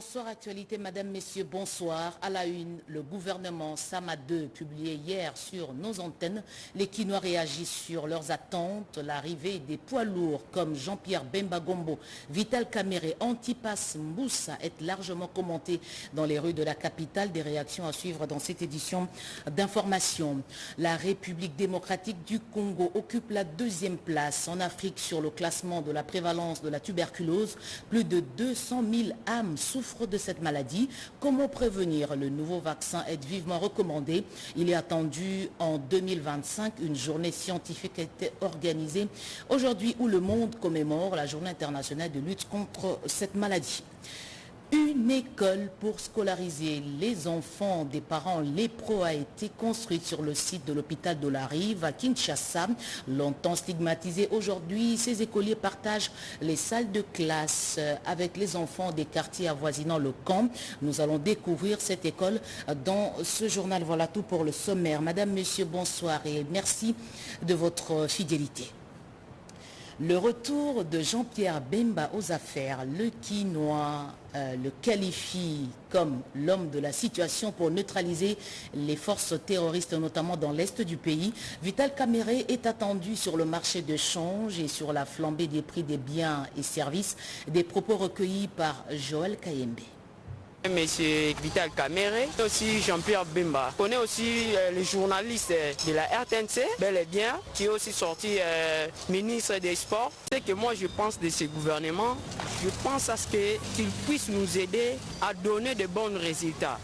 Soir Actualité, Madame, Messieurs, bonsoir. À la une, le gouvernement Sama 2 publié hier sur nos antennes. Les Kinois réagissent sur leurs attentes. L'arrivée des poids lourds comme Jean-Pierre Bemba Gombo, Vital Kamerhe, Antipas Moussa est largement commentée dans les rues de la capitale. Des réactions à suivre dans cette édition d'information. La République démocratique du Congo occupe la 2e place en Afrique sur le classement de la prévalence de la tuberculose. Plus de 200 000 âmes souffrent de cette maladie. Comment prévenir? Le nouveau vaccin est vivement recommandé. Il est attendu en 2025. Une journée scientifique a été organisée aujourd'hui où le monde commémore la journée internationale de lutte contre cette maladie. Une école pour scolariser les enfants des parents lépreux a été construite sur le site de l'hôpital de la Rive à Kinshasa. Longtemps stigmatisé, aujourd'hui, ces écoliers partagent les salles de classe avec les enfants des quartiers avoisinant le camp. Nous allons découvrir cette école dans ce journal. Voilà tout pour le sommaire. Madame, Monsieur, bonsoir et merci de votre fidélité. Le retour de Jean-Pierre Bemba aux affaires, le Kinois le qualifie comme l'homme de la situation pour neutraliser les forces terroristes, notamment dans l'est du pays. Vital Kamerhe est attendu sur le marché de change et sur la flambée des prix des biens et services. Des propos recueillis par Joël Kayembe. Monsieur Vital Kamerhe, aussi Jean-Pierre Bemba. On est aussi le journaliste de la RTNC, bel et bien, qui est aussi sorti ministre des Sports. Ce que moi je pense de ce gouvernement, je pense à ce qu'il puisse nous aider à donner de bons résultats.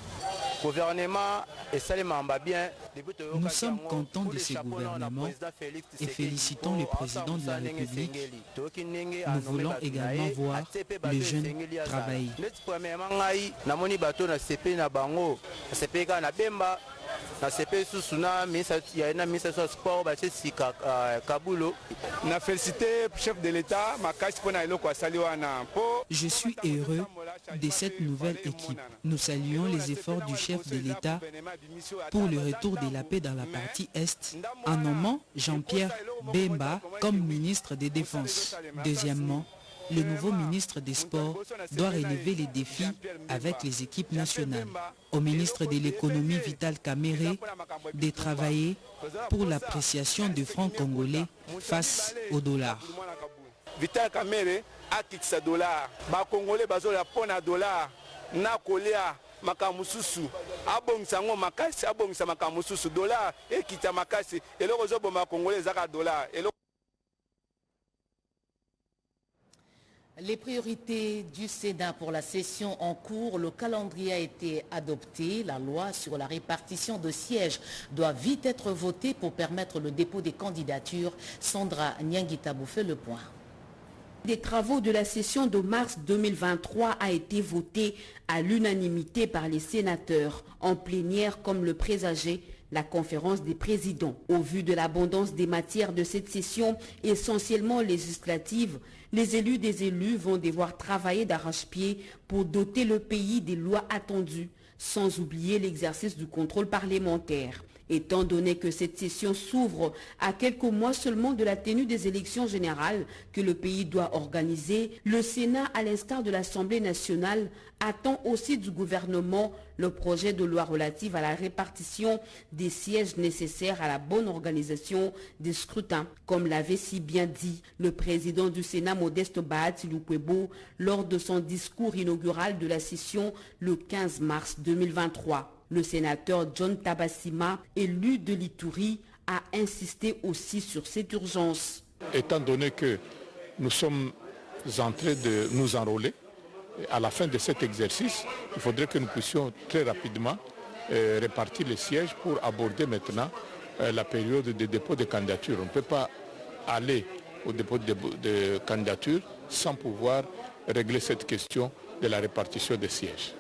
Nous sommes contents de ce gouvernement et félicitons le président de la République. Nous voulons également voir les jeunes travailler. Je suis heureux de cette nouvelle équipe. Nous saluons les efforts du chef de l'État pour le retour de la paix dans la partie Est en nommant Jean-Pierre Bemba comme ministre des Défenses. Deuxièmement, le nouveau ministre des Sports doit relever les défis avec les équipes nationales. Au ministre de l'économie Vital Kamerhe de travailler pour l'appréciation du franc congolais face au dollar. Vital Kamerhe akitisa dollar, ba congolais bazola pona dollar na kolia makamususu abongisa ngo makasi abongisa makamususu dollar ekita makasi eloko zoboma congolais zaka dollar. Les priorités du Sénat pour la session en cours, le calendrier a été adopté. La loi sur la répartition de sièges doit vite être votée pour permettre le dépôt des candidatures. Sandra Nyangitabou fait le point. Des travaux de la session de mars 2023 a été voté à l'unanimité par les sénateurs en plénière comme le présageait la conférence des présidents. Au vu de l'abondance des matières de cette session, essentiellement législative, les élus des élus vont devoir travailler d'arrache-pied pour doter le pays des lois attendues, sans oublier l'exercice du contrôle parlementaire. Étant donné que cette session s'ouvre à quelques mois seulement de la tenue des élections générales que le pays doit organiser, le Sénat, à l'instar de l'Assemblée nationale, attend aussi du gouvernement le projet de loi relative à la répartition des sièges nécessaires à la bonne organisation des scrutins, comme l'avait si bien dit le président du Sénat Modeste Bahati Lukwebo lors de son discours inaugural de la session le 15 mars 2023. Le sénateur John Tabasima, élu de l'Ituri, a insisté aussi sur cette urgence. Étant donné que nous sommes en train de nous enrôler, à la fin de cet exercice, il faudrait que nous puissions très rapidement répartir les sièges pour aborder maintenant la période de dépôt de candidature. On ne peut pas aller au dépôt de candidature sans pouvoir régler cette question de la répartition des sièges.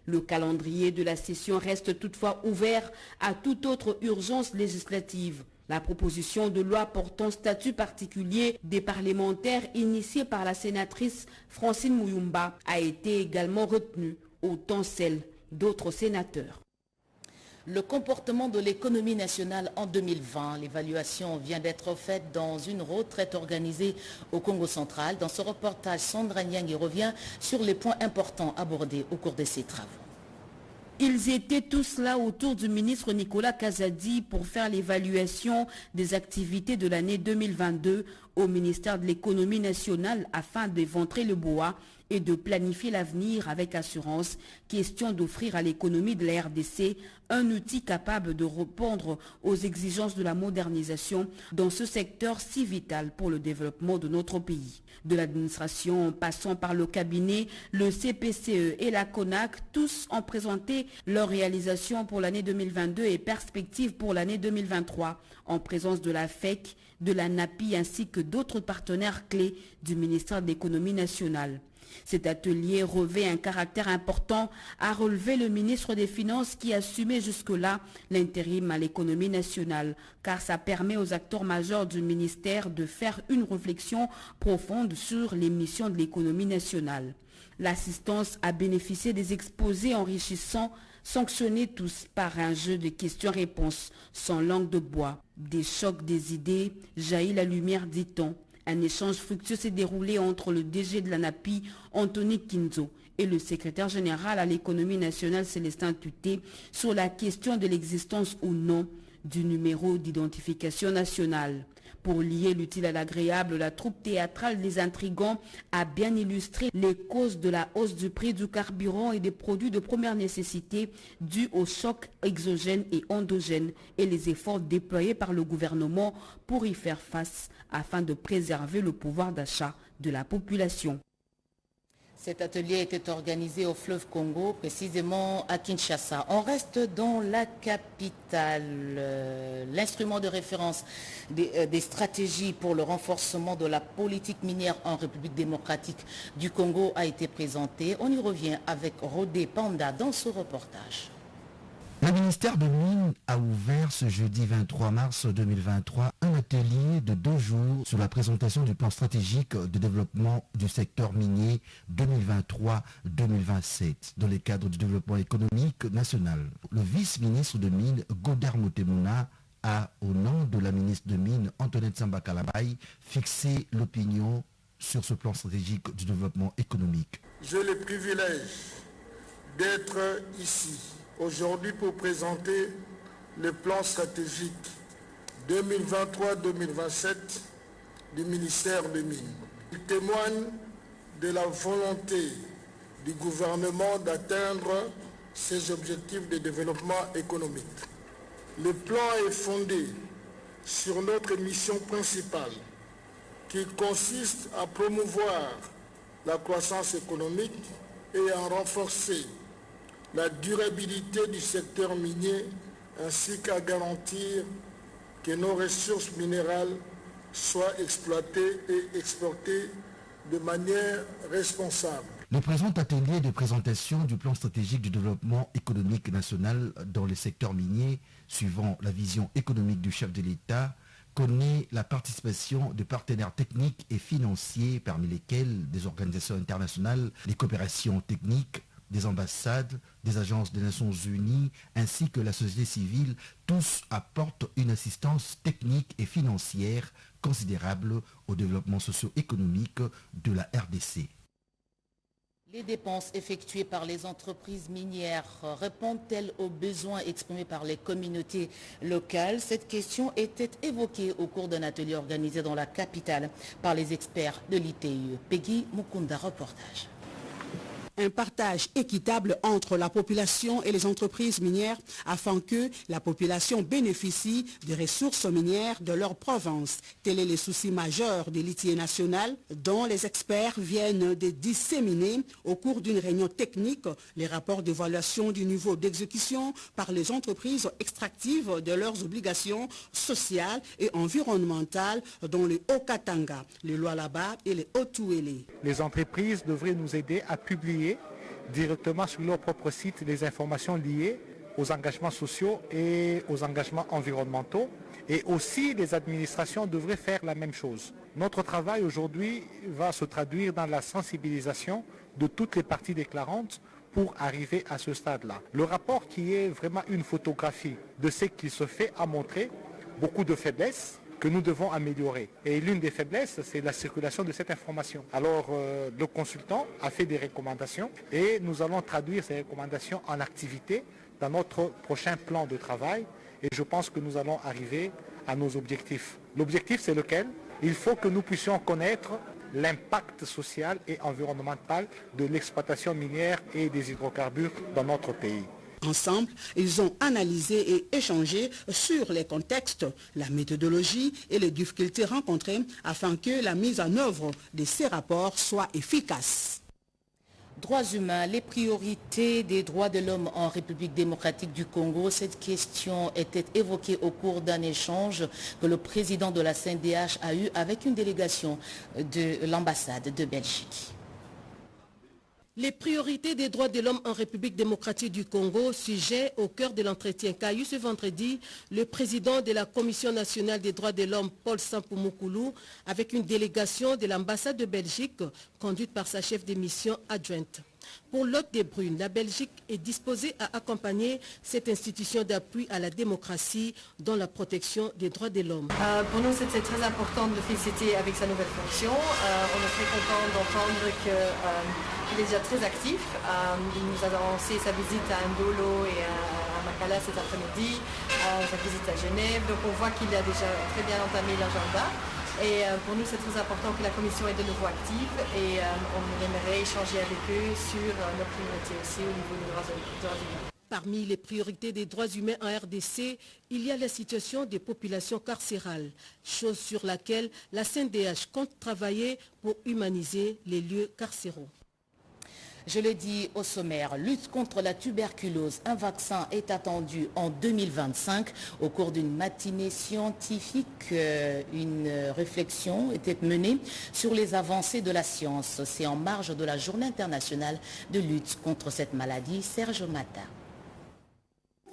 Le calendrier de la session reste toutefois ouvert à toute autre urgence législative. La proposition de loi portant statut particulier des parlementaires initiée par la sénatrice Francine Mouyumba a été également retenue, autant celle d'autres sénateurs. Le comportement de l'économie nationale en 2020. L'évaluation vient d'être faite dans une retraite organisée au Congo central. Dans ce reportage, Sandra Nyangui revient sur les points importants abordés au cours de ces travaux. Ils étaient tous là autour du ministre Nicolas Kazadi pour faire l'évaluation des activités de l'année 2022 au ministère de l'économie nationale afin d'éventrer le bois et de planifier l'avenir avec assurance, question d'offrir à l'économie de la RDC un outil capable de répondre aux exigences de la modernisation dans ce secteur si vital pour le développement de notre pays. De l'administration, passant par le cabinet, le CPCE et la CONAC, tous ont présenté leurs réalisations pour l'année 2022 et perspectives pour l'année 2023, en présence de la FEC, de la NAPI ainsi que d'autres partenaires clés du ministère de l'économie nationale. Cet atelier revêt un caractère important, a relevé le ministre des Finances qui assumait jusque-là l'intérim à l'économie nationale, car ça permet aux acteurs majeurs du ministère de faire une réflexion profonde sur les missions de l'économie nationale. L'assistance a bénéficié des exposés enrichissants, sanctionnés tous par un jeu de questions-réponses sans langue de bois. Des chocs des idées, jaillit la lumière, dit-on. Un échange fructueux s'est déroulé entre le DG de la NAPI, Anthony Kinzo, et le secrétaire général à l'économie nationale, Célestin Tuté, sur la question de l'existence ou non du numéro d'identification nationale. Pour lier l'utile à l'agréable, la troupe théâtrale des Intrigants a bien illustré les causes de la hausse du prix du carburant et des produits de première nécessité dus au choc exogène et endogène et les efforts déployés par le gouvernement pour y faire face afin de préserver le pouvoir d'achat de la population. Cet atelier était organisé au fleuve Congo, précisément à Kinshasa. On reste dans la capitale. L'instrument de référence des stratégies pour le renforcement de la politique minière en République démocratique du Congo a été présenté. On y revient avec Rodé Panda dans ce reportage. Le ministère de Mines a ouvert ce jeudi 23 mars 2023 un atelier de 2 jours sur la présentation du plan stratégique de développement du secteur minier 2023-2027 dans le cadre du développement économique national. Le vice-ministre de Mines, Godard Motemuna, a, au nom de la ministre de Mines, Antoinette Samba Kalabay, fixé l'opinion sur ce plan stratégique du développement économique. J'ai le privilège d'être ici aujourd'hui pour présenter le plan stratégique 2023-2027 du ministère des Mines. Il témoigne de la volonté du gouvernement d'atteindre ses objectifs de développement économique. Le plan est fondé sur notre mission principale qui consiste à promouvoir la croissance économique et à renforcer la durabilité du secteur minier ainsi qu'à garantir que nos ressources minérales soient exploitées et exportées de manière responsable. Le présent atelier de présentation du plan stratégique du développement économique national dans le secteur minier, suivant la vision économique du chef de l'État, connaît la participation de partenaires techniques et financiers, parmi lesquels des organisations internationales, des coopérations techniques, des ambassades, des agences des Nations Unies, ainsi que la société civile, tous apportent une assistance technique et financière considérable au développement socio-économique de la RDC. Les dépenses effectuées par les entreprises minières répondent-elles aux besoins exprimés par les communautés locales? Cette question était évoquée au cours d'un atelier organisé dans la capitale par les experts de l'ITIE. Peggy Mukunda, reportage. Un partage équitable entre la population et les entreprises minières afin que la population bénéficie des ressources minières de leur province. Tel est le souci majeur de l'ITIE national dont les experts viennent de disséminer au cours d'une réunion technique les rapports d'évaluation du niveau d'exécution par les entreprises extractives de leurs obligations sociales et environnementales dans le Haut-Katanga, le Lualaba et le Haut-Touélé. Les entreprises devraient nous aider à publier directement sur leur propre site les informations liées aux engagements sociaux et aux engagements environnementaux. Et aussi, les administrations devraient faire la même chose. Notre travail aujourd'hui va se traduire dans la sensibilisation de toutes les parties déclarantes pour arriver à ce stade-là. Le rapport qui est vraiment une photographie de ce qui se fait a montré beaucoup de faiblesses que nous devons améliorer. Et l'une des faiblesses, c'est la circulation de cette information. Alors, le consultant a fait des recommandations et nous allons traduire ces recommandations en activité dans notre prochain plan de travail. Et je pense que nous allons arriver à nos objectifs. L'objectif, c'est lequel? Il faut que nous puissions connaître l'impact social et environnemental de l'exploitation minière et des hydrocarbures dans notre pays. Ensemble, ils ont analysé et échangé sur les contextes, la méthodologie et les difficultés rencontrées afin que la mise en œuvre de ces rapports soit efficace. Droits humains, les priorités des droits de l'homme en République démocratique du Congo. Cette question était évoquée au cours d'un échange que le président de la CNDH a eu avec une délégation de l'ambassade de Belgique. Les priorités des droits de l'homme en République démocratique du Congo, sujet au cœur de l'entretien qu'a eu ce vendredi le président de la Commission nationale des droits de l'homme, Paul Sampou-Moukoulou, avec une délégation de l'ambassade de Belgique conduite par sa chef de mission adjointe. Pour Lot de Bruyne, la Belgique est disposée à accompagner cette institution d'appui à la démocratie dans la protection des droits de l'homme. Pour nous, c'était très important de le féliciter avec sa nouvelle fonction. On est très content d'entendre qu'il est déjà très actif. Il nous a annoncé sa visite à Ndolo et à Makala cet après-midi, sa visite à Genève. Donc on voit qu'il a déjà très bien entamé l'agenda. Et pour nous, c'est très important que la Commission est de nouveau active et on aimerait échanger avec eux sur nos priorités aussi au niveau des droits humains. Parmi les priorités des droits humains en RDC, il y a la situation des populations carcérales, chose sur laquelle la CNDH compte travailler pour humaniser les lieux carcéraux. Je l'ai dit au sommaire, lutte contre la tuberculose. Un vaccin est attendu en 2025. Au cours d'une matinée scientifique, une réflexion était menée sur les avancées de la science. C'est en marge de la Journée internationale de lutte contre cette maladie. Serge Mata.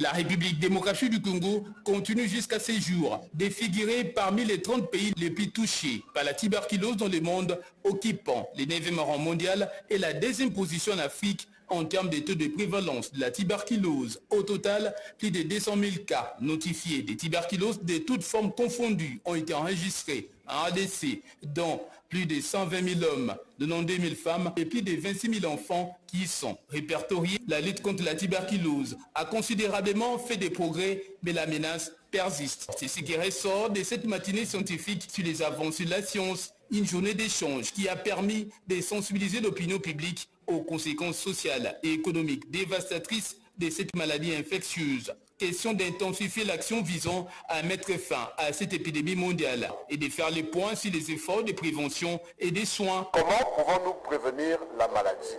La République démocratique du Congo continue jusqu'à ces jours de figurer parmi les 30 pays les plus touchés par la tuberculose dans le monde, occupant le 9e rang mondial et la 2e position en Afrique en termes de taux de prévalence de la tuberculose. Au total, plus de 200 000 cas notifiés de tuberculose de toutes formes confondues ont été enregistrés en RDC, dont plus de 120 000 hommes, 92 000 femmes et plus de 26 000 enfants qui y sont répertoriés. La lutte contre la tuberculose a considérablement fait des progrès, mais la menace persiste. C'est ce qui ressort de cette matinée scientifique sur les avancées de la science, une journée d'échange qui a permis de sensibiliser l'opinion publique aux conséquences sociales et économiques dévastatrices de cette maladie infectieuse. Question d'intensifier l'action visant à mettre fin à cette épidémie mondiale et de faire le point sur les efforts de prévention et des soins. Comment pouvons-nous prévenir la maladie?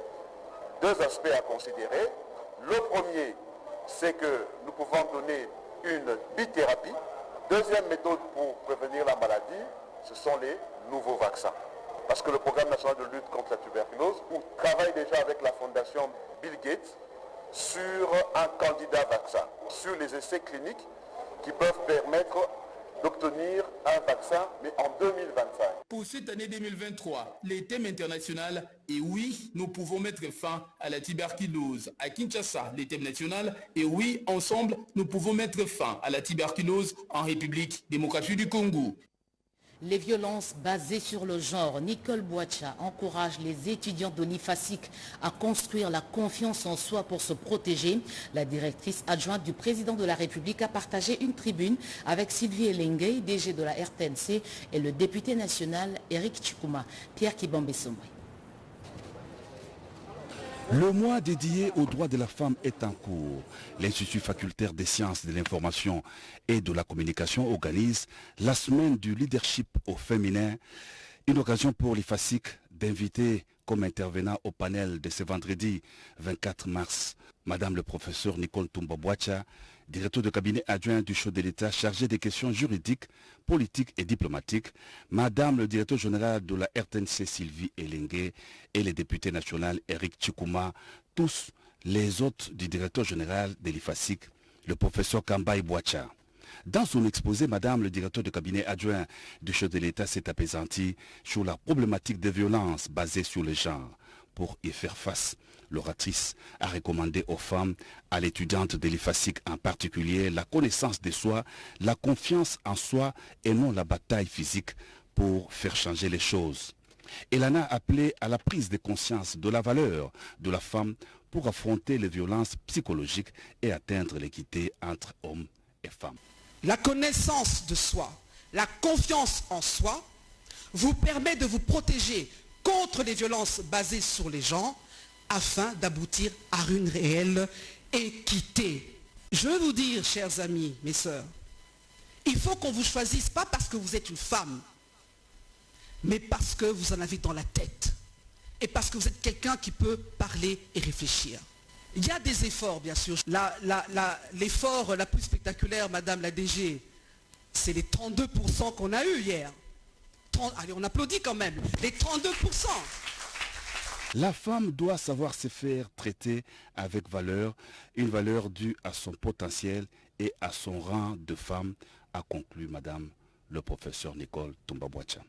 Deux aspects à considérer. Le premier, c'est que nous pouvons donner une bithérapie. Deuxième méthode pour prévenir la maladie, ce sont les nouveaux vaccins. Parce que le programme national de lutte contre la tuberculose travaille déjà avec la fondation Bill Gates sur un candidat vaccin, sur les essais cliniques qui peuvent permettre d'obtenir un vaccin, mais en 2025. Pour cette année 2023, le thème international est oui, nous pouvons mettre fin à la tuberculose. À Kinshasa, le thème national est oui, ensemble, nous pouvons mettre fin à la tuberculose en République démocratique du Congo. Les violences basées sur le genre. Nicole Boacha encourage les étudiants de l'IFASIC à construire la confiance en soi pour se protéger. La directrice adjointe du président de la République a partagé une tribune avec Sylvie Elengue, DG de la RTNC, et le député national Éric Tchikouma. Pierre Kibambe-Sombré. Le mois dédié aux droits de la femme est en cours. L'Institut facultaire des sciences de l'information et de la communication organise la semaine du leadership au féminin, une occasion pour l'IFASIC d'inviter comme intervenant au panel de ce vendredi 24 mars Madame le professeur Nicole Boacha, directeur de cabinet adjoint du chef de l'État chargé des questions juridiques, politiques et diplomatiques, Madame le directeur général de la RTNC Sylvie Elengue et le député national Éric Tchikouma, tous les hôtes du directeur général de l'IFASIC, le professeur Kambaï Boacha. Dans son exposé, Madame le directeur de cabinet adjoint du chef de l'État s'est apaisantie sur la problématique des violences basées sur le genre. pour y faire face. L'oratrice a recommandé aux femmes, à l'étudiante de l'IFASIC en particulier, la connaissance de soi, la confiance en soi et non la bataille physique pour faire changer les choses. Elle en a appelé à la prise de conscience de la valeur de la femme pour affronter les violences psychologiques et atteindre l'équité entre hommes et femmes. La connaissance de soi, la confiance en soi vous permet de vous protéger contre les violences basées sur les genres afin d'aboutir à une réelle équité. Je veux vous dire, chers amis, mes sœurs, il faut qu'on vous choisisse pas parce que vous êtes une femme, mais parce que vous en avez dans la tête et parce que vous êtes quelqu'un qui peut parler et réfléchir. Il y a des efforts, bien sûr. L'effort la plus spectaculaire, Madame la DG, c'est les 32% qu'on a eu hier. Allez, on applaudit quand même. Les 32%. La femme doit savoir se faire traiter avec valeur, une valeur due à son potentiel et à son rang de femme, a conclu Madame le professeur Nicole Tombabouacha.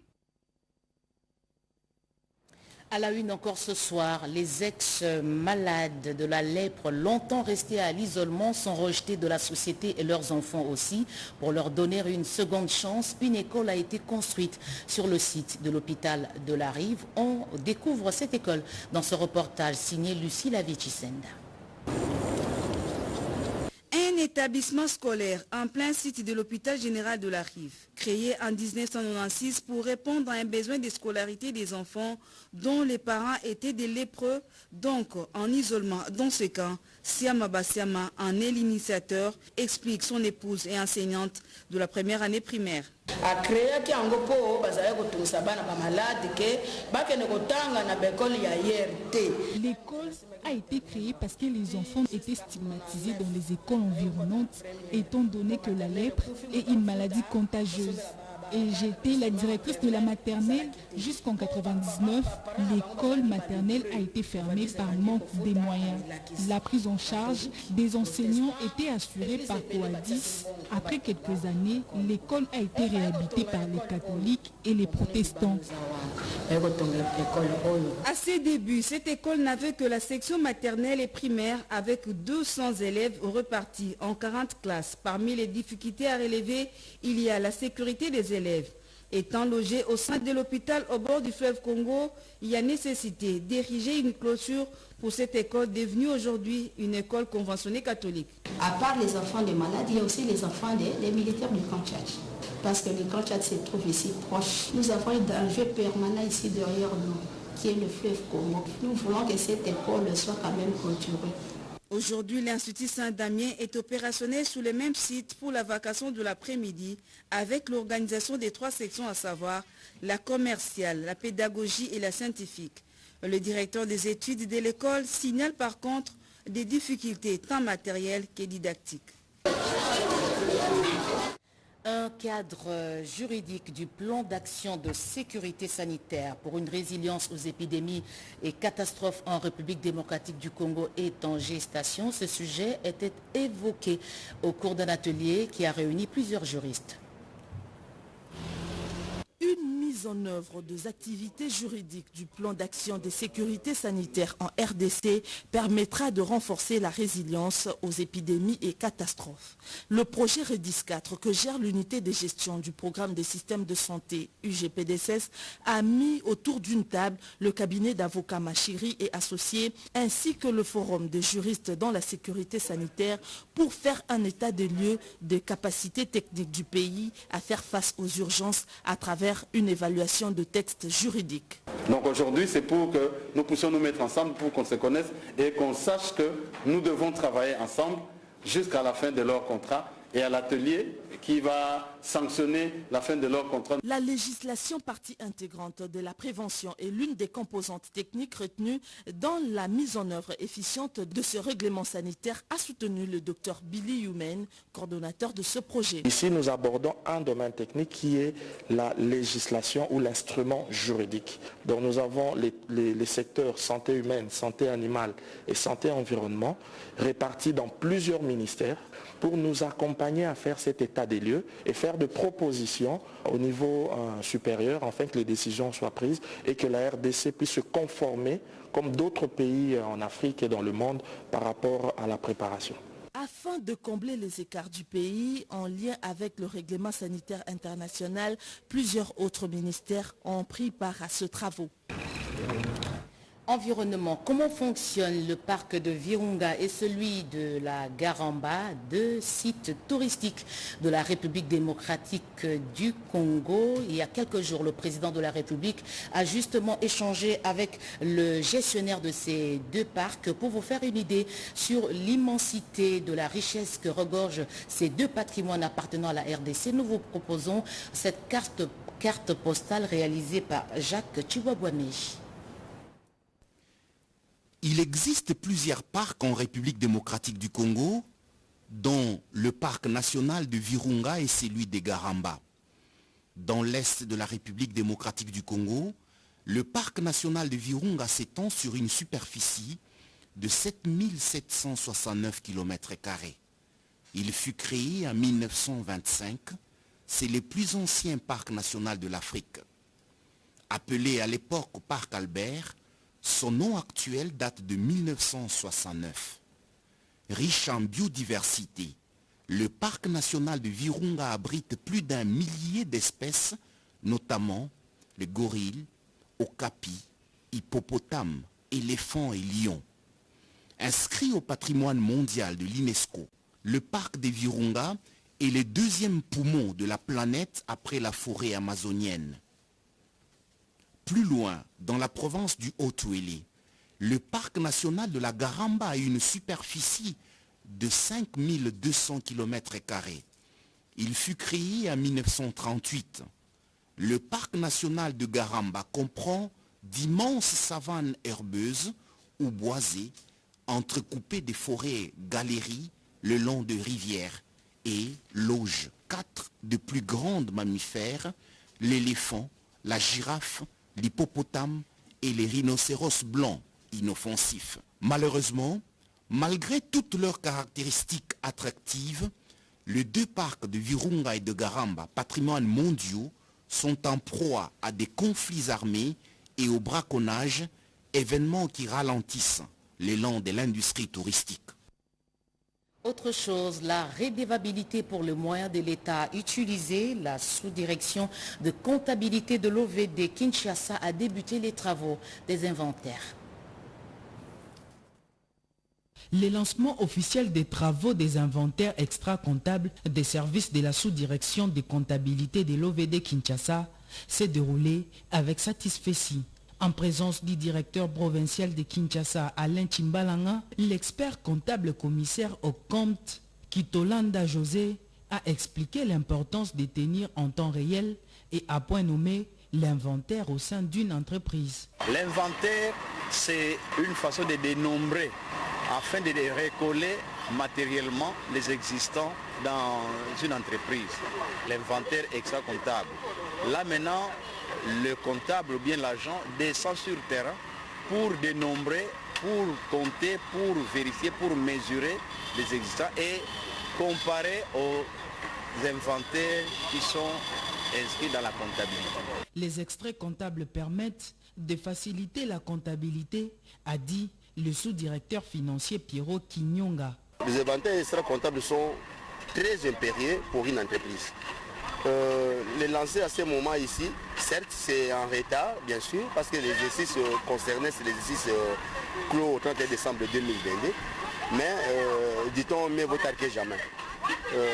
À la une encore ce soir, les ex-malades de la lèpre longtemps restés à l'isolement sont rejetés de la société et leurs enfants aussi. Pour leur donner une seconde chance, une école a été construite sur le site de l'hôpital de la Rive. On découvre cette école dans ce reportage signé Lucie Lavici-Senda. Un établissement scolaire en plein site de l'hôpital général de la Rive, créé en 1996 pour répondre à un besoin de scolarité des enfants dont les parents étaient des lépreux, donc en isolement dans ce camp. Siama Bassiama en est l'initiateur, explique son épouse et enseignante de la première année primaire. L'école a été créée parce que les enfants étaient stigmatisés dans les écoles environnantes, étant donné que la lèpre est une maladie contagieuse. Et j'étais la directrice de la maternelle jusqu'en 1999. L'école maternelle a été fermée par manque des moyens. La prise en charge des enseignants était assurée par Coadis. Après quelques années, l'école a été réhabilitée par les catholiques et les protestants. À ses débuts, cette école n'avait que la section maternelle et primaire avec 200 élèves repartis en 40 classes. Parmi les difficultés à relever, il y a la sécurité des élèves. Étant logés au sein de l'hôpital au bord du fleuve Congo, il y a nécessité d'ériger une clôture pour cette école devenue aujourd'hui une école conventionnée catholique. À part les enfants des malades, il y a aussi les enfants des militaires du camp Tchad. Parce que le camp Tchad se trouve ici proche. Nous avons un danger permanent ici derrière nous, qui est le fleuve Congo. Nous voulons que cette école soit quand même clôturée. Aujourd'hui, l'Institut Saint-Damien est opérationnel sur le même site pour la vacation de l'après-midi avec l'organisation des 3 sections, à savoir la commerciale, la pédagogie et la scientifique. Le directeur des études de l'école signale par contre des difficultés tant matérielles que didactiques. Un cadre juridique du plan d'action de sécurité sanitaire pour une résilience aux épidémies et catastrophes en République démocratique du Congo est en gestation. Ce sujet était évoqué au cours d'un atelier qui a réuni plusieurs juristes. Une mise en œuvre des activités juridiques du plan d'action de sécurité sanitaire en RDC permettra de renforcer la résilience aux épidémies et catastrophes. Le projet REDIS 4 que gère l'unité de gestion du programme des systèmes de santé UGPDSS a mis autour d'une table le cabinet d'avocats Machiri et associés ainsi que le forum des juristes dans la sécurité sanitaire pour faire un état des lieux des capacités techniques du pays à faire face aux urgences à travers une évaluation de textes juridiques. Donc aujourd'hui, c'est pour que nous puissions nous mettre ensemble, pour qu'on se connaisse et qu'on sache que nous devons travailler ensemble jusqu'à la fin de leur contrat et à l'atelier qui va sanctionner la fin de leur contrat. La législation partie intégrante de la prévention est l'une des composantes techniques retenues dans la mise en œuvre efficiente de ce règlement sanitaire, a soutenu le Dr Billy Humain, coordonnateur de ce projet. Ici, nous abordons un domaine technique qui est la législation ou l'instrument juridique. Donc nous avons les secteurs santé humaine, santé animale et santé environnement répartis dans plusieurs ministères pour nous accompagner à faire cet état des lieux et faire de propositions au niveau supérieur afin que les décisions soient prises et que la RDC puisse se conformer comme d'autres pays en Afrique et dans le monde par rapport à la préparation. Afin de combler les écarts du pays, en lien avec le règlement sanitaire international, plusieurs autres ministères ont pris part à ce travaux. Environnement, comment fonctionne le parc de Virunga et celui de la Garamba, deux sites touristiques de la République démocratique du Congo? Il y a quelques jours, le président de la République a justement échangé avec le gestionnaire de ces deux parcs pour vous faire une idée sur l'immensité de la richesse que regorgent ces deux patrimoines appartenant à la RDC. Nous vous proposons cette carte postale réalisée par Jacques Chiwabwame. Il existe plusieurs parcs en République démocratique du Congo, dont le parc national de Virunga et celui de Garamba. Dans l'est de la République démocratique du Congo, le parc national de Virunga s'étend sur une superficie de 7769 km². Il fut créé en 1925. C'est le plus ancien parc national de l'Afrique. Appelé à l'époque Parc Albert, son nom actuel date de 1969. Riche en biodiversité, le parc national de Virunga abrite plus d'1 millier d'espèces, notamment les gorilles, okapis, hippopotames, éléphants et lions. Inscrit au patrimoine mondial de l'UNESCO, le parc de Virunga est le deuxième poumon de la planète après la forêt amazonienne. Plus loin, dans la province du Haut-Uélé, le parc national de la Garamba a une superficie de 5200 km². Il fut créé en 1938. Le parc national de Garamba comprend d'immenses savanes herbeuses ou boisées, entrecoupées de forêts galeries le long de rivières et loge 4 de plus grands mammifères, l'éléphant, la girafe, l'hippopotame et les rhinocéros blancs inoffensifs. Malheureusement, malgré toutes leurs caractéristiques attractives, les deux parcs de Virunga et de Garamba, patrimoines mondiaux, sont en proie à des conflits armés et au braconnage, événements qui ralentissent l'élan de l'industrie touristique. Autre chose, la redevabilité pour le moyen de l'État utilisé. La sous-direction de comptabilité de l'OVD Kinshasa a débuté les travaux des inventaires. Le lancement officiel des travaux des inventaires extra-comptables des services de la sous-direction de comptabilité de l'OVD Kinshasa s'est déroulé avec satisfaction. En présence du directeur provincial de Kinshasa, Alain Chimbalanga, l'expert comptable commissaire au compte, Kitolanda José, a expliqué l'importance de tenir en temps réel et à point nommé l'inventaire au sein d'une entreprise. L'inventaire, c'est une façon de dénombrer afin de recoller matériellement les existants dans une entreprise. L'inventaire extra-comptable. Là maintenant, le comptable ou bien l'agent descend sur le terrain pour dénombrer, pour compter, pour vérifier, pour mesurer les existants et comparer aux inventaires qui sont inscrits dans la comptabilité. Les extraits comptables permettent de faciliter la comptabilité, a dit le sous-directeur financier Pierrot Kinyonga. Les inventaires extra-comptables sont très impérieux pour une entreprise. Les lancer à ce moment ici, certes c'est en retard bien sûr, parce que l'exercice concerné c'est l'exercice clos au 31 décembre 2022, mais dit-on mieux vaut tard que jamais.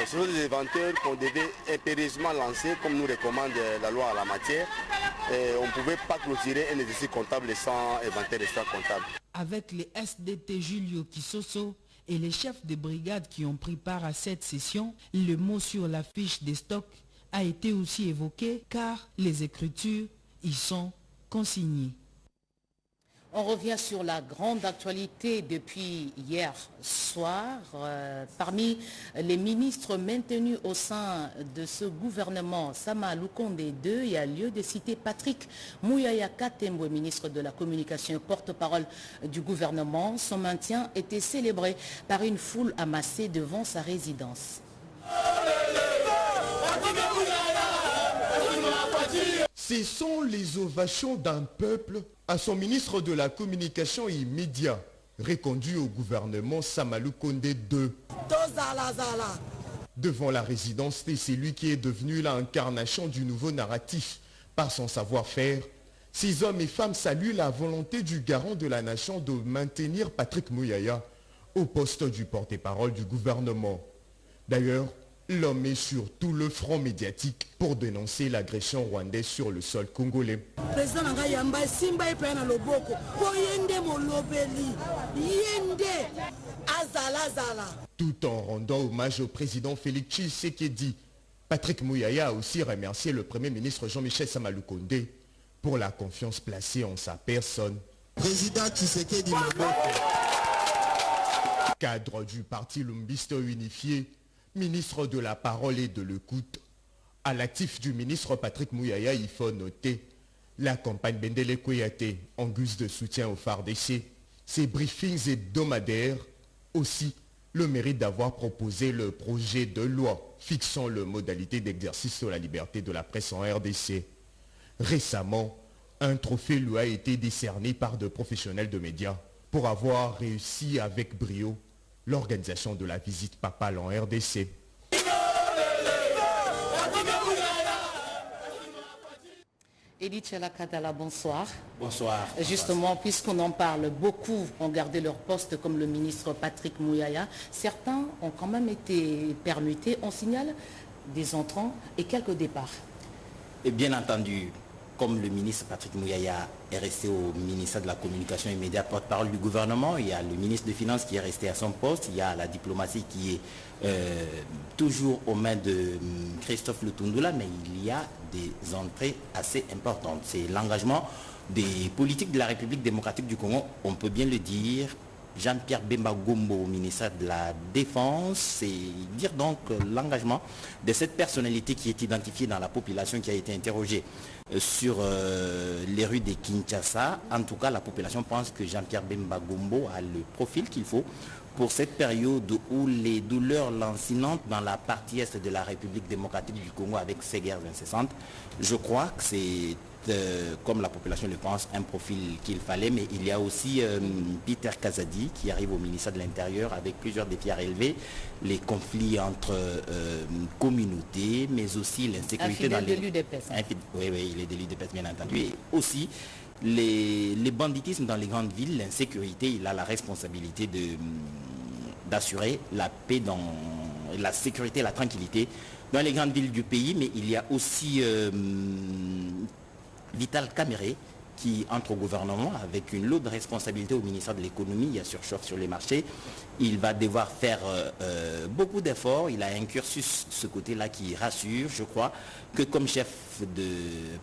Ce sont des inventaires qu'on devait impérieusement lancer comme nous recommande la loi en la matière. On ne pouvait pas clôturer un exercice comptable sans inventaire extra-comptable. Avec les SDT Julio Kisoso et les chefs de brigade qui ont pris part à cette session, le mot sur la fiche des stocks a été aussi évoqué car les écritures y sont consignées. On revient sur la grande actualité depuis hier soir. Parmi les ministres maintenus au sein de ce gouvernement, Sama Lukonde II, il y a lieu de citer Patrick Mouyaya Katembo, ministre de la Communication et porte-parole du gouvernement. Son maintien était célébré par une foule amassée devant sa résidence. Ce sont les ovations d'un peuple à son ministre de la Communication immédiat, reconduit au gouvernement Samalou Kondé II. Devant la résidence, c'est lui qui est devenu l'incarnation du nouveau narratif. Par son savoir-faire, ces hommes et femmes saluent la volonté du garant de la nation de maintenir Patrick Mouyaya au poste du porte-parole du gouvernement. D'ailleurs, l'homme est sur tout le front médiatique pour dénoncer l'agression rwandaise sur le sol congolais. Tout en rendant hommage au président Félix Tshisekedi, Patrick Mouyaya a aussi remercié le Premier ministre Jean-Michel Samalou Kondé pour la confiance placée en sa personne. Président Tshisekedi Maboko. Cadre du parti Lumbiste unifié, ministre de la parole et de l'écoute, à l'actif du ministre Patrick Mouyaya, il faut noter la campagne Bendele Koyate en guise de soutien au FARDC, ses briefings hebdomadaires, aussi le mérite d'avoir proposé le projet de loi fixant les modalités d'exercice de la liberté de la presse en RDC. Récemment, un trophée lui a été décerné par de professionnels de médias pour avoir réussi avec brio l'organisation de la visite papale en RDC. Edith Chalakatala, bonsoir. Bonsoir. Justement, puisqu'on en parle, beaucoup ont gardé leur poste comme le ministre Patrick Mouyaya. Certains ont quand même été permutés. On signale des entrants et quelques départs. Et bien entendu, comme le ministre Patrick Mouyaya est resté au ministère de la Communication immédiate, porte-parole du gouvernement, il y a le ministre des Finances qui est resté à son poste, il y a la diplomatie qui est toujours aux mains de Christophe Lutundula, mais il y a des entrées assez importantes. C'est l'engagement des politiques de la République démocratique du Congo, on peut bien le dire. Jean-Pierre Bemba Gombo au ministère de la Défense, c'est dire donc l'engagement de cette personnalité qui est identifiée dans la population, qui a été interrogée sur les rues de Kinshasa. En tout cas, la population pense que Jean-Pierre Bemba Gombo a le profil qu'il faut pour cette période où les douleurs lancinantes dans la partie est de la République démocratique du Congo avec ces guerres incessantes. Je crois que c'est, comme la population le pense, un profil qu'il fallait, mais il y a aussi Peter Kazadi qui arrive au ministère de l'Intérieur avec plusieurs défis à relever, les conflits entre communautés, mais aussi l'insécurité dans les... Oui, il est de l'UDPS bien entendu, et aussi les banditismes dans les grandes villes, l'insécurité, il a la responsabilité d'assurer la paix, la sécurité, la tranquillité dans les grandes villes du pays, mais il y a aussi Vital Kamere qui entre au gouvernement avec une lourde responsabilité au ministère de l'économie. Il y a surchauffe sur les marchés. Il va devoir faire beaucoup d'efforts. Il a un cursus de ce côté-là qui rassure. Je crois que comme chef de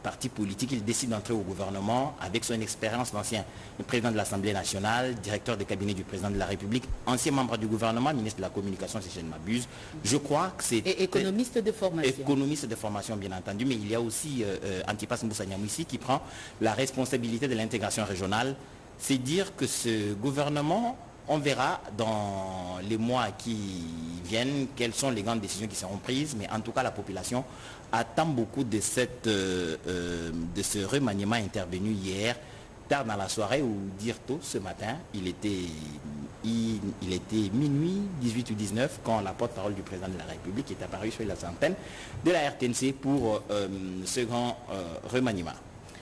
parti politique, il décide d'entrer au gouvernement avec son expérience d'ancien président de l'Assemblée nationale, directeur de cabinet du président de la République, ancien membre du gouvernement, ministre de la Communication, si je ne m'abuse. Je crois que c'est... Et économiste de formation. Économiste de formation, bien entendu. Mais il y a aussi Antipas Moussanyamouissi qui prend la responsabilité de l'intégration régionale. C'est dire que ce gouvernement, on verra dans les mois qui viennent quelles sont les grandes décisions qui seront prises, mais en tout cas la population attend beaucoup de ce remaniement intervenu hier, tard dans la soirée, ou dire tôt ce matin, il était minuit 18 ou 19 quand la porte-parole du président de la République est apparue sur la antenne de la RTNC pour ce grand remaniement.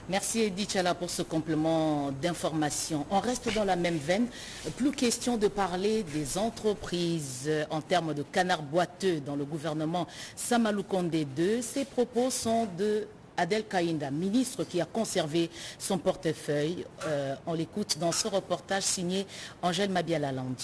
Merci Edith Chala pour ce complément d'information. On reste dans la même veine. Plus question de parler des entreprises en termes de canards boiteux dans le gouvernement Samalou Kondé II. Ces propos sont de Adel Kaïnda, ministre qui a conservé son portefeuille. On l'écoute dans ce reportage signé Angèle Mabiala-Lande.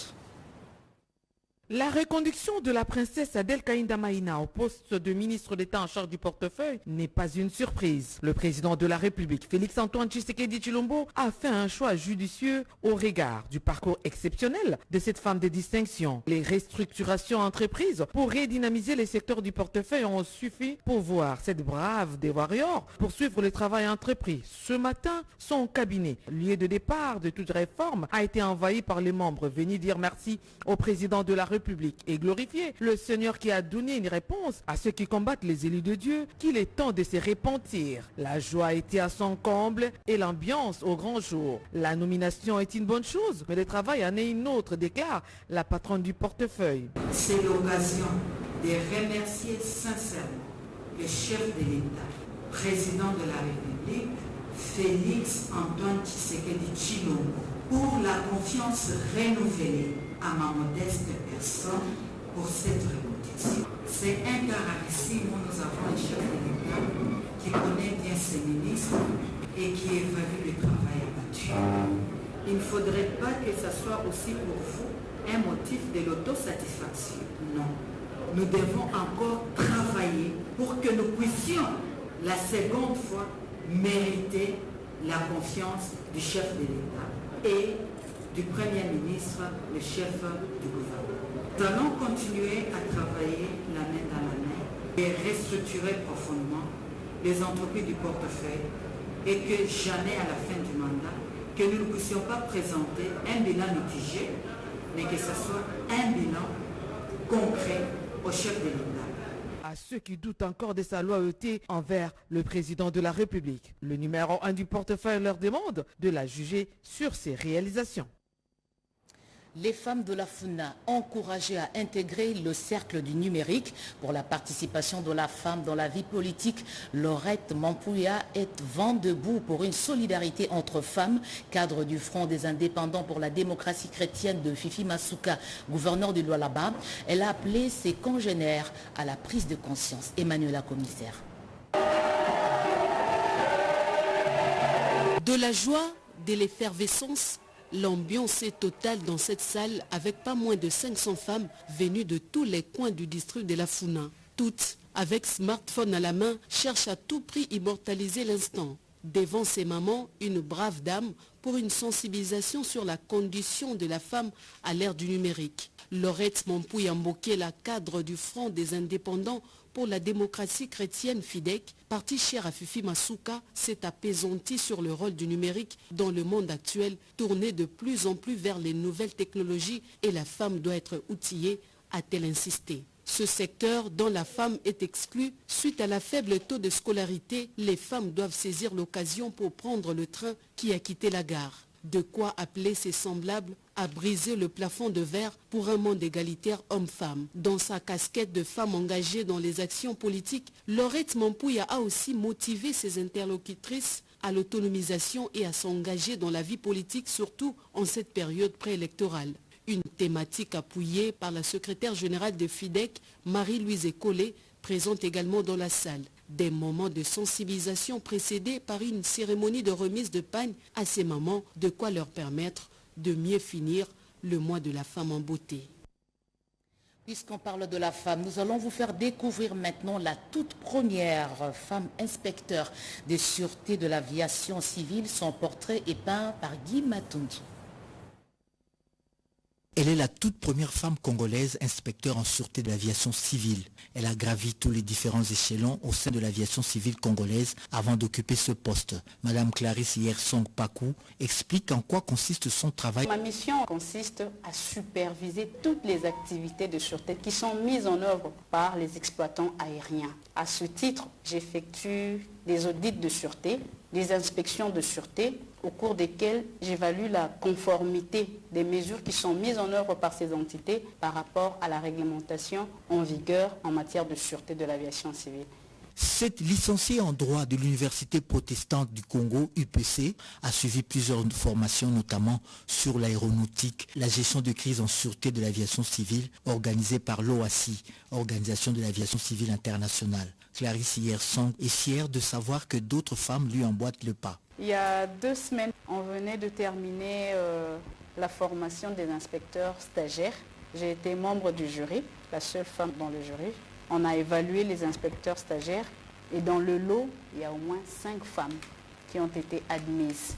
La reconduction de la princesse Adel Kaïnda Maïna au poste de ministre d'État en charge du portefeuille n'est pas une surprise. Le président de la République, Félix-Antoine Tshisekedi Tshilombo, a fait un choix judicieux au regard du parcours exceptionnel de cette femme de distinction. Les restructurations entreprises pour redynamiser les secteurs du portefeuille ont suffi pour voir cette brave des warriors poursuivre le travail entrepris. Ce matin, son cabinet, lieu de départ de toute réforme, a été envahi par les membres venus dire merci au président de la République République est glorifié. Le Seigneur qui a donné une réponse à ceux qui combattent les élus de Dieu, qu'il est temps de se repentir. La joie était à son comble et l'ambiance au grand jour. La nomination est une bonne chose, mais le travail en est une autre, déclare la patronne du portefeuille. C'est l'occasion de remercier sincèrement le chef de l'État, président de la République, Félix Antoine Tshisekedi Tshilombo, pour la confiance renouvelée à ma modeste personne pour cette réputation. C'est un cas rarissime où nous avons un chef de l'État qui connaît bien ses ministres et qui évalue le travail abattu. Il ne faudrait pas que ce soit aussi pour vous un motif de l'autosatisfaction. Non. Nous devons encore travailler pour que nous puissions la seconde fois mériter la confiance du chef de l'État et du Premier ministre, le chef du gouvernement. Nous allons continuer à travailler la main dans la main et restructurer profondément les entreprises du portefeuille et que jamais à la fin du mandat, que nous ne puissions pas présenter un bilan mitigé, mais que ce soit un bilan concret au chef de l'État. À ceux qui doutent encore de sa loyauté envers le président de la République, le numéro 1 du portefeuille leur demande de la juger sur ses réalisations. Les femmes de la Funa encouragées à intégrer le cercle du numérique pour la participation de la femme dans la vie politique. Laurette Mampouya est vent debout pour une solidarité entre femmes, cadre du Front des indépendants pour la démocratie chrétienne de Fifi Masuka, gouverneur du Lualaba. Elle a appelé ses congénères à la prise de conscience. Emmanuela Commissaire. De la joie, de l'effervescence, l'ambiance est totale dans cette salle avec pas moins de 500 femmes venues de tous les coins du district de la Funa. Toutes, avec smartphone à la main, cherchent à tout prix immortaliser l'instant. Devant ces mamans, une brave dame pour une sensibilisation sur la condition de la femme à l'ère du numérique. Laurette Mampouya Mboké, la cadre du Front des indépendants pour la démocratie chrétienne FIDEC, parti cher à Fifi Masuka, s'est apaisantie sur le rôle du numérique dans le monde actuel, tourné de plus en plus vers les nouvelles technologies et la femme doit être outillée, a-t-elle insisté. Ce secteur dont la femme est exclue, suite à la faible taux de scolarité, les femmes doivent saisir l'occasion pour prendre le train qui a quitté la gare. De quoi appeler ses semblables à briser le plafond de verre pour un monde égalitaire homme-femme. Dans sa casquette de femme engagée dans les actions politiques, Laurette Mampouya a aussi motivé ses interlocutrices à l'autonomisation et à s'engager dans la vie politique, surtout en cette période préélectorale. Une thématique appuyée par la secrétaire générale de FIDEC, Marie-Louise Ecolé, présente également dans la salle. Des moments de sensibilisation précédés par une cérémonie de remise de pagne à ces mamans, de quoi leur permettre de mieux finir le mois de la femme en beauté. Puisqu'on parle de la femme, nous allons vous faire découvrir maintenant la toute première femme inspecteur de sûreté de l'aviation civile. Son portrait est peint par Guy Matundu. Elle est la toute première femme congolaise inspecteur en sûreté de l'aviation civile. Elle a gravi tous les différents échelons au sein de l'aviation civile congolaise avant d'occuper ce poste. Madame Clarisse Yersong Pakou explique en quoi consiste son travail. Ma mission consiste à superviser toutes les activités de sûreté qui sont mises en œuvre par les exploitants aériens. À ce titre, j'effectue des audits de sûreté, des inspections de sûreté, au cours desquelles j'évalue la conformité des mesures qui sont mises en œuvre par ces entités par rapport à la réglementation en vigueur en matière de sûreté de l'aviation civile. Cette licenciée en droit de l'Université protestante du Congo, UPC, a suivi plusieurs formations, notamment sur l'aéronautique, la gestion de crise en sûreté de l'aviation civile, organisée par l'OACI, Organisation de l'aviation civile internationale. Clarisse Yersong est fière de savoir que d'autres femmes lui emboîtent le pas. Il y a 2 semaines, on venait de terminer la formation des inspecteurs stagiaires. J'ai été membre du jury, la seule femme dans le jury. On a évalué les inspecteurs stagiaires et dans le lot, il y a au moins 5 femmes qui ont été admises.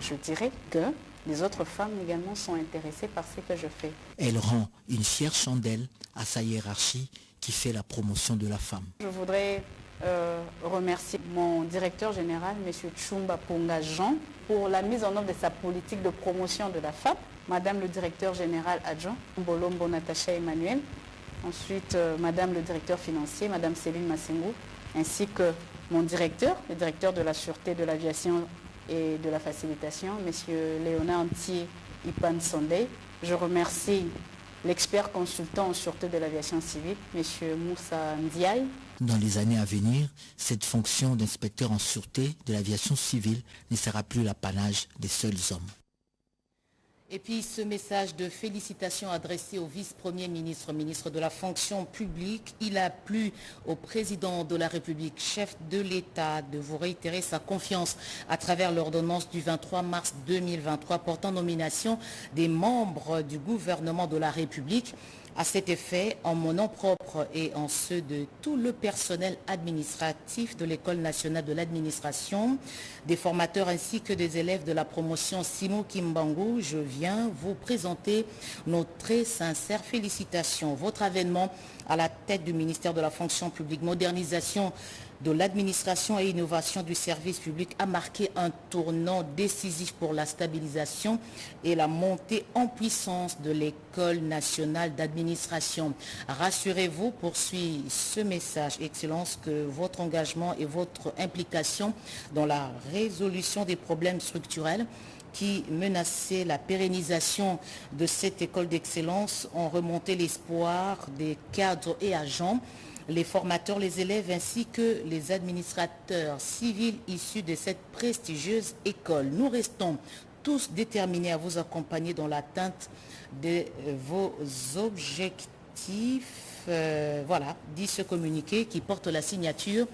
Je dirais que les autres femmes également sont intéressées par ce que je fais. Elle rend une fière chandelle à sa hiérarchie qui fait la promotion de la femme. Je voudrais remercier mon directeur général, M. Tchumba Ponga Jean, pour la mise en œuvre de sa politique de promotion de la FAP, Madame le directeur général adjoint, Bolombo Natacha Emmanuel, ensuite Madame le directeur financier, Madame Céline Massengo, ainsi que mon directeur, le directeur de la sûreté de l'aviation et de la facilitation, M. Léonard Antier Ipan Sondé. Je remercie l'expert consultant en sûreté de l'aviation civile, M. Moussa Ndiaye. Dans les années à venir, cette fonction d'inspecteur en sûreté de l'aviation civile ne sera plus l'apanage des seuls hommes. Et puis ce message de félicitations adressé au vice-premier ministre, ministre de la fonction publique, il a plu au président de la République, chef de l'État, de vous réitérer sa confiance à travers l'ordonnance du 23 mars 2023 portant nomination des membres du gouvernement de la République. À cet effet, en mon nom propre et en ceux de tout le personnel administratif de l'École nationale de l'administration, des formateurs ainsi que des élèves de la promotion Simo Kimbangu, je viens vous présenter nos très sincères félicitations. Votre avènement à la tête du ministère de la fonction publique, modernisation de l'administration et innovation du service public a marqué un tournant décisif pour la stabilisation et la montée en puissance de l'École nationale d'administration. Rassurez-vous, poursuit ce message, Excellence, que votre engagement et votre implication dans la résolution des problèmes structurels qui menaçaient la pérennisation de cette école d'excellence ont remonté l'espoir des cadres et agents, les formateurs, les élèves ainsi que les administrateurs civils issus de cette prestigieuse école. Nous restons tous déterminés à vous accompagner dans l'atteinte de vos objectifs. Voilà, dit ce communiqué qui porte la signature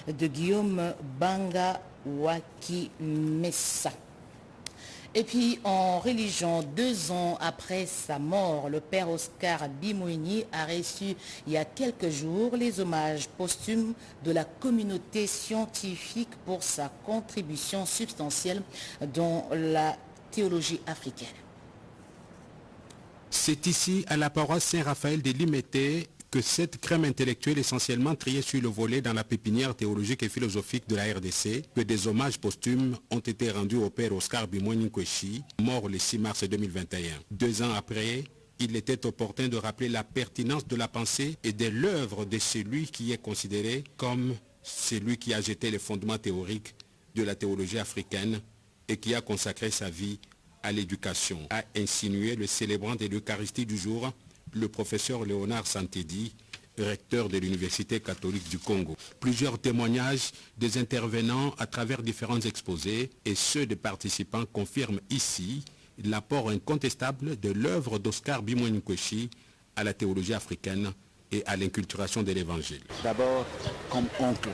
de Guillaume Banga Wakimessa. Et puis, en religion, 2 ans après sa mort, le père Oscar Bimouni a reçu il y a quelques jours les hommages posthumes de la communauté scientifique pour sa contribution substantielle dans la théologie africaine. C'est ici, à la paroisse Saint-Raphaël de Limete, que cette crème intellectuelle essentiellement triée sur le volet dans la pépinière théologique et philosophique de la RDC, que des hommages posthumes ont été rendus au père Oscar Bimouni Nkweshi, mort le 6 mars 2021. 2 ans après, il était opportun de rappeler la pertinence de la pensée et de l'œuvre de celui qui est considéré comme celui qui a jeté les fondements théoriques de la théologie africaine et qui a consacré sa vie à l'éducation, a insinué le célébrant de l'Eucharistie du jour, le professeur Léonard Santedi, recteur de l'Université catholique du Congo. Plusieurs témoignages des intervenants à travers différents exposés et ceux des participants confirment ici l'apport incontestable de l'œuvre d'Oscar Bimouni Nkweshi à la théologie africaine et à l'inculturation de l'Évangile. D'abord, comme oncle,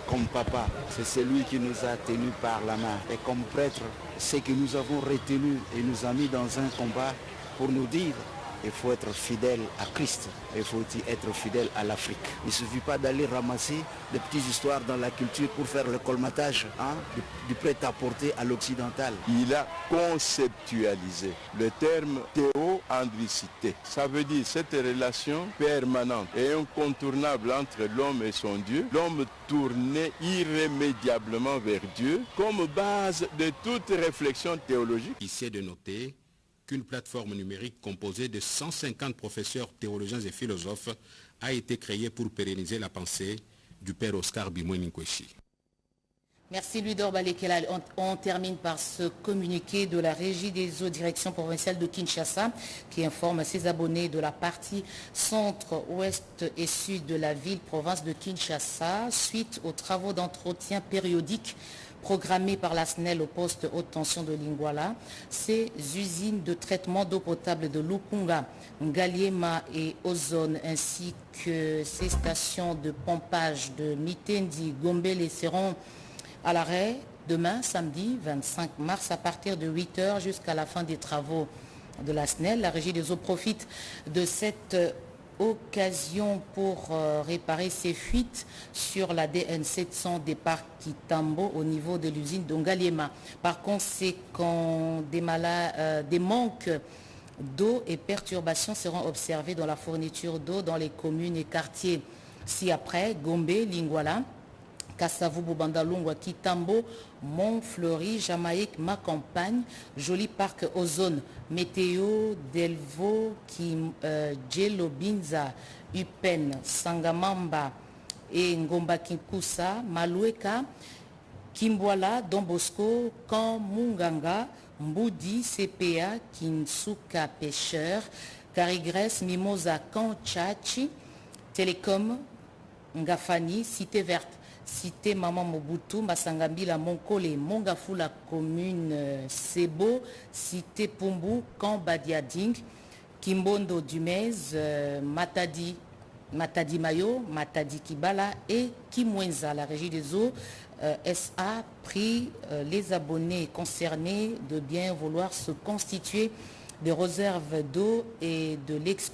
comme papa, c'est celui qui nous a tenus par la main. Et comme prêtre, c'est que nous avons retenu et nous a mis dans un combat pour nous dire il faut être fidèle à Christ, il faut aussi être fidèle à l'Afrique. Il ne suffit pas d'aller ramasser des petites histoires dans la culture pour faire le colmatage du prêt-à-porter à l'occidental. Il a conceptualisé le terme théo-andricité. Ça veut dire cette relation permanente et incontournable entre l'homme et son Dieu, l'homme tourné irrémédiablement vers Dieu comme base de toute réflexion théologique. Ici est de noter qu'une plateforme numérique composée de 150 professeurs, théologiens et philosophes a été créée pour pérenniser la pensée du père Oscar Bimouni Nkweshi. Merci Ludor Balekela. On termine par ce communiqué de la Régie des eaux direction provinciale de Kinshasa qui informe ses abonnés de la partie centre, ouest et sud de la ville-province de Kinshasa suite aux travaux d'entretien périodiques programmées par la SNEL au poste haute tension de Lingwala. Ces usines de traitement d'eau potable de Lupunga, Ngaliema et Ozone ainsi que ces stations de pompage de Mitendi, Gombele seront à l'arrêt demain, samedi 25 mars, à partir de 8 h jusqu'à la fin des travaux de la SNEL. La Régie des eaux profite de cette occasion pour réparer ces fuites sur la DN 700 départ Kitambo au niveau de l'usine d'Ongaliema. Par conséquent, des manques d'eau et perturbations seront observés dans la fourniture d'eau dans les communes et quartiers ci-après, Gombe, Lingwala, Kassavu, Bobandalungwa, Kitambo, Montfleury, Jamaïque, Ma Campagne, Joli Parc Ozone, Météo, Delvaux, Djelobinza, Upen, Sangamamba et Ngomba Kinkusa, Malueka, Kimbwala, Don Bosco, Kan Munganga, Mboudi, CPA, Kinsuka Pêcheur, Carigres, Mimosa, Kan Tchachi, Télécom, Ngafani, Cité Verte, Cité Maman Mobutu, Masangambila, Monkole, Mongafula, commune Sebo, Cité Pumbu, Kan Badiading, Kimbondo Dumez, Matadi Mayo, Matadi Kibala et Kimwenza. La Régie des eaux SA prie les abonnés concernés de bien vouloir se constituer des réserves d'eau et de l'exclusion